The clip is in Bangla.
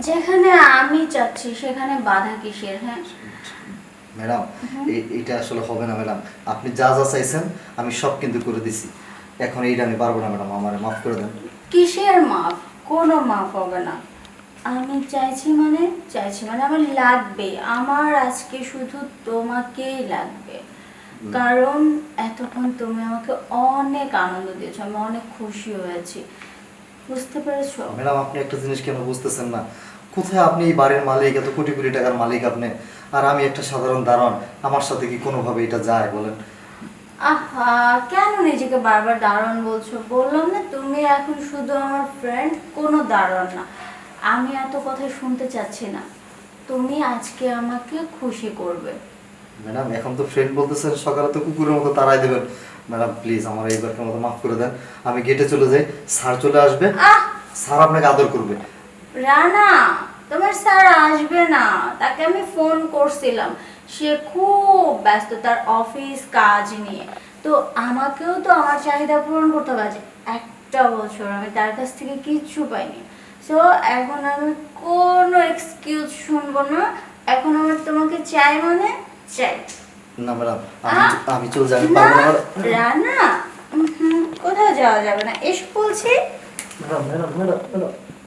যেখানে আমি চাচ্ছি সেখানে বাধা কিসের? হ্যাঁ ম্যাডাম, এইটা আসলে হবে না ম্যাডাম। আপনি যা যা চাইছেন আমি সব কিন্তু করে দিছি। এখন এইটা আমি পারবো না ম্যাডাম, আমার মাফ করে দেন। কিসের মাপ? কোনো মাপ হবে না। আমি চাইছি মানে আমার লাগবে, আমার আজকে শুধু তোমাকেই লাগবে। কারণ এতক্ষণ তুমি আমাকে অনেক আনন্দ দিয়েছো, আমি অনেক খুশি হয়েছি, বুঝতে পেরেছো? ম্যাডাম, আপনি একটা জিনিস কেন বুঝতেছেন না? কোথায় আপনি এই বাড়ির মালিক, এত কোটি কোটি টাকার মালিক আপনি, আর আমি একটা সাধারণ দারোয়ান। আমার সাথে কি কোনোভাবে এটা যায় বলেন? আহা, কেন নিজেকে বারবার দারোয়ান বলছো? বললাম না তুমি এখন শুধু আমার ফ্রেন্ড, কোনো দারোয়ান না। আমি এত কথা শুনতে চাচ্ছি না, তুমি আজকে আমাকে খুশি করবে। ম্যাডাম, এখন তো ফ্রেন্ড বলতেছেন, সকালে তো কুকুরের মতো তাড়াই দেবেন। ম্যাডাম প্লিজ, আমার এইবারকে মতো মাফ করে দেন। আমি গেটে চলে যাই, স্যার চলে আসবে, আহ স্যার আপনাকে আদর করবে। রানা, তোমার স্যার আসবে না, তাকে আমি ফোন করছিলাম, সে খুব ব্যস্ত তার অফিস কাজ নিয়ে। তো আমাকেও তো আমার চাহিদা পূরণ করতে হবে। আজ একটা বছর আমি তার কাছ থেকে কিচ্ছু পাইনি। সো এখন আমি কোনো এক্সকিউজ শুনবো না। এখন আমার তোমাকে চাই মানে চাই। না ম্যাডাম, আমি চলে যাই, আমি না পারবো না। রানা, কোথাও যাওয়া যাবে না, এসো বলছি। Madam madam madam madam